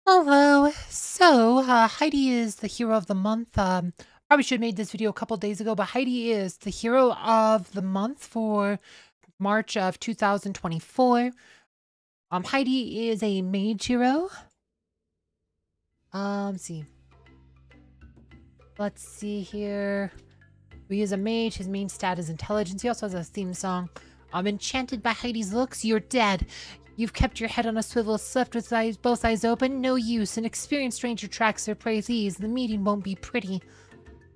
Hello. Heidi is the hero of the month. Probably should have made this video a couple days ago, but Heidi is the hero of the month for March of 2024. Heidi is a mage hero. Let's see. Let's see here. He is a mage. His main stat is intelligence. He also has a theme song. I'm enchanted by Heidi's looks. You're dead. You've kept your head on a swivel, slept with both eyes open. No use. An experienced stranger tracks their prey with ease. The meeting won't be pretty.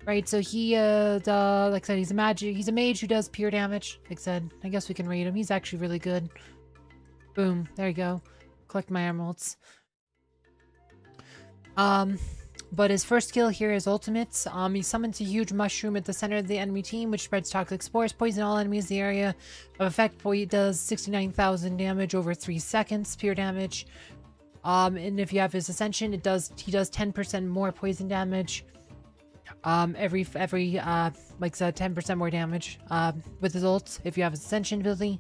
Right, so he, like I said, he's a mage who does pure damage. Like I said, I guess we can rate him. He's actually really good. Boom. There you go. Collect my emeralds. But his first skill here is ultimates. He summons a huge mushroom at the center of the enemy team, which spreads toxic spores, poison all enemies in the area of effect. Does 69,000 damage over 3 seconds, pure damage. And if you have his ascension, he does 10% more poison damage. Every like I said, 10% more damage. With his ult, if you have his ascension ability.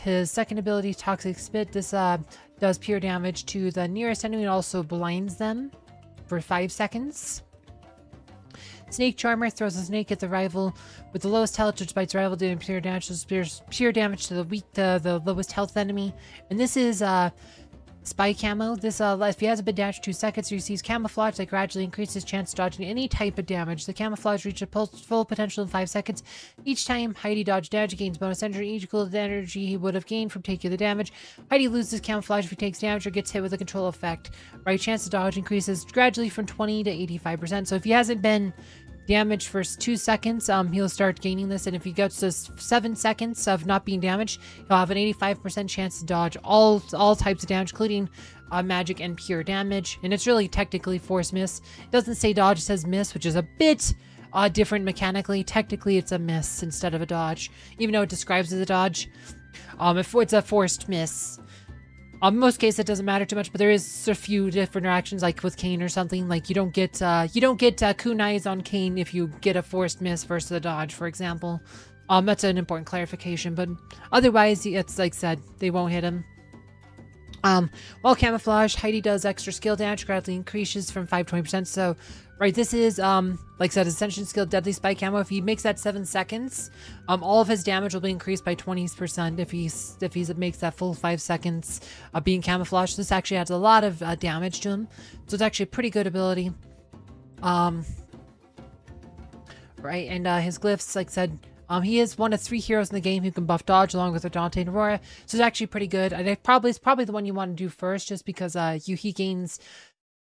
His second ability, Toxic Spit, this does pure damage to the nearest enemy and also blinds them for 5 seconds. Snake Charmer throws a snake at the rival with the lowest health, which bites rival, doing pure damage. So pure damage to the lowest health enemy. And this is Spy Camo. This, if he has a bit dash 2 seconds, he receives camouflage that gradually increases chance of dodging any type of damage. The camouflage reaches full potential in 5 seconds. Each time Heidi dodges damage, gains bonus energy equal to the energy he would have gained from taking the damage. Heidi loses camouflage if he takes damage or gets hit with a control effect. Right, chance of dodge increases gradually from 20 to 85%. So if he hasn't been damaged for 2 seconds, he'll start gaining this, and if he gets to 7 seconds of not being damaged, he'll have an 85% chance to dodge all types of damage, including magic and pure damage. And it's really technically force miss. It doesn't say dodge, it says miss, which is a bit different mechanically. Technically it's a miss instead of a dodge, even though it describes as a dodge. If it's a forced miss, in most cases, it doesn't matter too much, but there is a few different reactions, like with Kane or something. Like you don't get kunais on Kane if you get a forced miss versus a dodge, for example. That's an important clarification, but otherwise, it's like said, they won't hit him. While camouflage, Heidi does extra skill damage, gradually increases from 5 to 20%. So, right, this is like I said, ascension skill, deadly spike camo. If he makes that 7 seconds, all of his damage will be increased by 20% if he makes that full 5 seconds of being camouflaged. This actually adds a lot of damage to him, so it's actually a pretty good ability. Right, and his glyphs, like I said, he is one of 3 heroes in the game who can buff dodge along with Dante and Aurora, so it's actually pretty good. And it's probably the one you want to do first, just because he gains,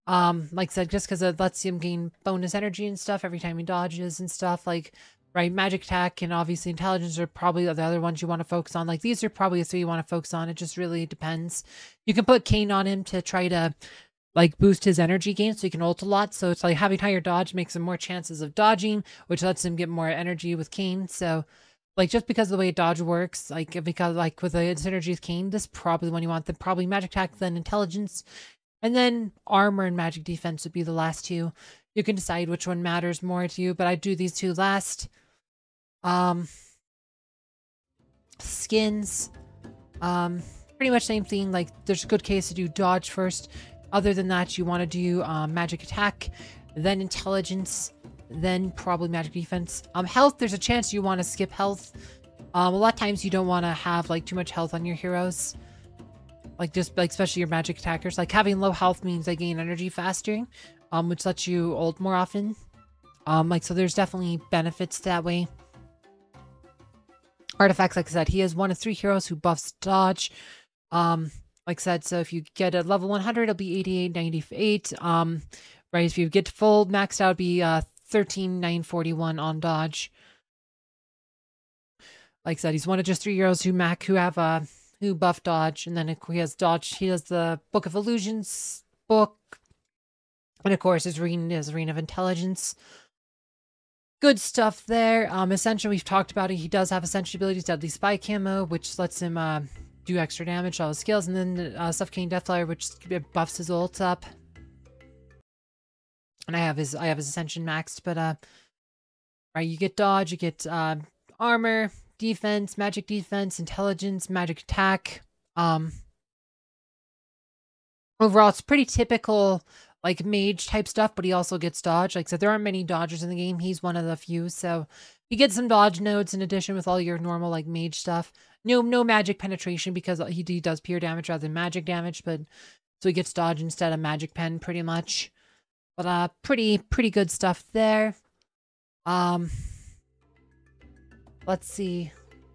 like I said, just because it lets him gain bonus energy and stuff every time he dodges and stuff. Like, right, magic attack and obviously intelligence are probably the other ones you want to focus on. Like, these are probably the 3 you want to focus on. It just really depends. You can put Kane on him to try to like boost his energy gain so he can ult a lot. So it's like having higher dodge makes him more chances of dodging, which lets him get more energy with Kane. So like just because of the way dodge works, like because like with the synergy with Kane, this is probably the one you want. Then probably magic attack, then intelligence, and then armor and magic defense would be the last 2. You can decide which one matters more to you, but I do these 2 last. Skins, pretty much same thing. Like there's a good case to do dodge first. Other than that, you want to do magic attack, then intelligence, then probably magic defense. Health, there's a chance you want to skip health. A lot of times you don't want to have like too much health on your heroes. Like just like especially your magic attackers. Like having low health means they gain energy faster, which lets you ult more often. Like so there's definitely benefits that way. Artifacts, like I said, he is one of 3 heroes who buffs dodge. Like I said, so if you get a level 100, it'll be 8898. Right, if you get full maxed out, it'll be 13941 on dodge. Like I said, he's one of just 3 heroes who buff dodge, and then he has dodge. He has the Book of Illusions book, and of course his ring is Ring of Intelligence. Good stuff there. Ascension, we've talked about it. He does have Ascension abilities, Deadly Spy Camo, which lets him do extra damage to all his skills, and then Suffocating Deathflyer, which buffs his ult up. And I have his Ascension maxed, but right, you get dodge, you get armor, defense, magic defense, intelligence, magic attack. overall, it's pretty typical, like, mage type stuff, but he also gets dodge. Like I said, there aren't many dodgers in the game. He's one of the few, so you get some dodge nodes in addition with all your normal, like, mage stuff. No magic penetration because he does pure damage rather than magic damage, but so he gets dodge instead of magic pen pretty much. But pretty good stuff there. Let's see.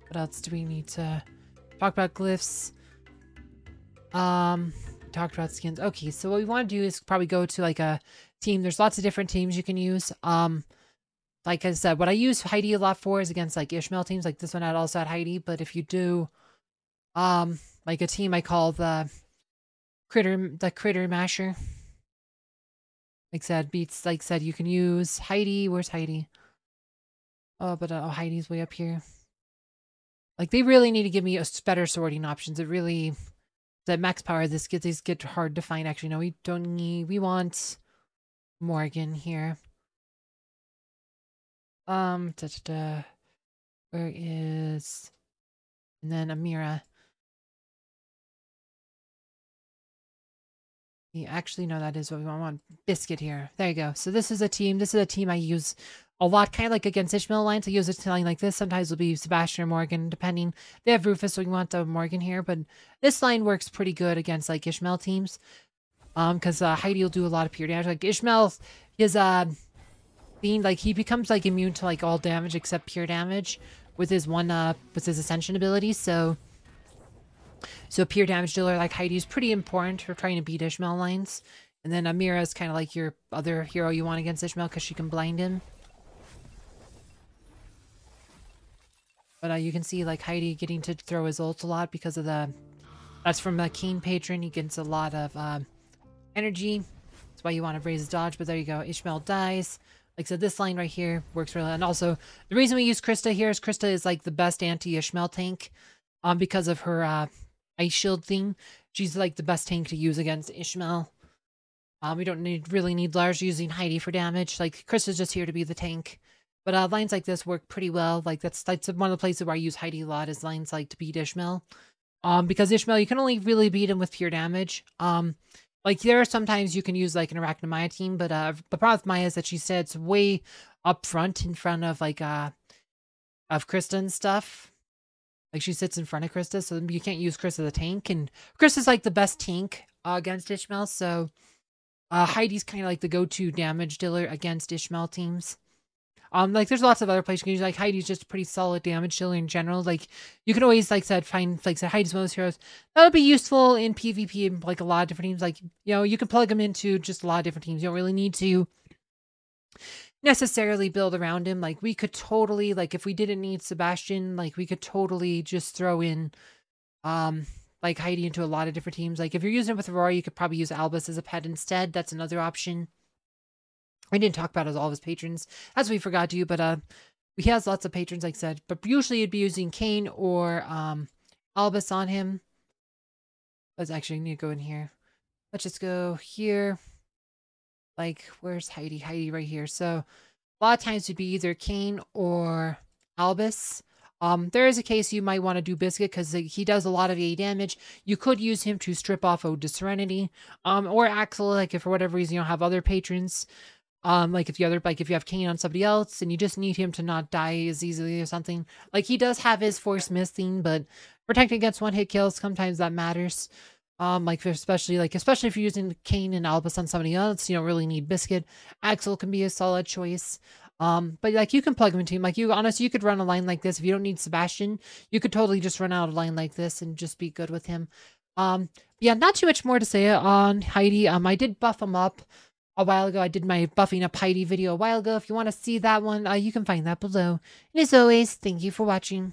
What else do we need to talk about? Glyphs. We talked about skins. Okay, so what we want to do is probably go to like a team. There's lots of different teams you can use. Like I said, what I use Heidi a lot for is against like Ishmael teams. Like this one I also had Heidi, but if you do like a team I call the critter masher. Like I said, you can use Heidi. Where's Heidi? Oh, but Heidi's way up here. Like they really need to give me a better sorting options. It really, that max power these get hard to find. Actually, no, we don't need. We want Morgan here. Where is, and then Amira. Actually, no, that is what we want. We want Biscuit here. There you go. So this is a team. This is a team I use a lot, kind of like against Ishmael lines. I use it line like this. Sometimes it'll be Sebastian or Morgan, depending. They have Rufus, so we want the Morgan here. But this line works pretty good against like Ishmael teams. Because Heidi will do a lot of pure damage. Like Ishmael, his being like he becomes like immune to like all damage except pure damage with his with his Ascension ability. So pure damage dealer like Heidi is pretty important for trying to beat Ishmael lines. And then Amira is kind of like your other hero you want against Ishmael because she can blind him. But you can see like Heidi getting to throw his ult a lot because of that's from the Keen patron. He gets a lot of energy. That's why you want to raise his dodge. But there you go. Ishmael dies. Like I said, this line right here works really well. And also, the reason we use Krista here is Krista is like the best anti-Ishmael tank. Because of her ice shield thing. She's like the best tank to use against Ishmael. We don't really need Lars using Heidi for damage. Like Krista's just here to be the tank. But lines like this work pretty well. Like that's one of the places where I use Heidi a lot is lines like to beat Ishmael. Because Ishmael, you can only really beat him with pure damage. Like there are sometimes you can use like an Arachnomaya team, but the problem with Maya is that she sits way up front in front of like of Krista and stuff. Like she sits in front of Krista, so you can't use Krista the tank. And Krista's like the best tank against Ishmael, so Heidi's kind of like the go-to damage dealer against Ishmael teams. Like there's lots of other places you can use. Like Heidi's just a pretty solid damage dealer in general. Like you can always find Heidi's one of those heroes that'll be useful in PvP in like a lot of different teams. Like you can plug them into just a lot of different teams. You don't really need to necessarily build around him. Like we could totally, like if we didn't need Sebastian, like we could totally just throw in like Heidi into a lot of different teams. Like if you're using it with Aurora, you could probably use Albus as a pet instead. That's another option. I didn't talk about all of his patrons, as we forgot to, but he has lots of patrons, like I said. But usually you'd be using Kane or Albus on him. Let's actually need to go in here. Let's just go here. Like, where's Heidi? Heidi right here. So a lot of times it'd be either Kane or Albus. There is a case you might want to do Biscuit because he does a lot of AE damage. You could use him to strip off Ode to Serenity. Or Axel, like if for whatever reason you don't have other patrons. Like if you have Kane on somebody else and you just need him to not die as easily or something. Like he does have his force missing, but protecting against one hit kills, sometimes that matters. Especially if you're using Kane and Albus on somebody else, you don't really need Biscuit. Axel can be a solid choice. But like you can plug him into him. Like honestly, you could run a line like this. If you don't need Sebastian, you could totally just run out a line like this and just be good with him. Yeah, not too much more to say on Heidi. I did buff him up a while ago. I did my buffing up Heidi video a while ago. If you want to see that one, you can find that below. And as always, thank you for watching.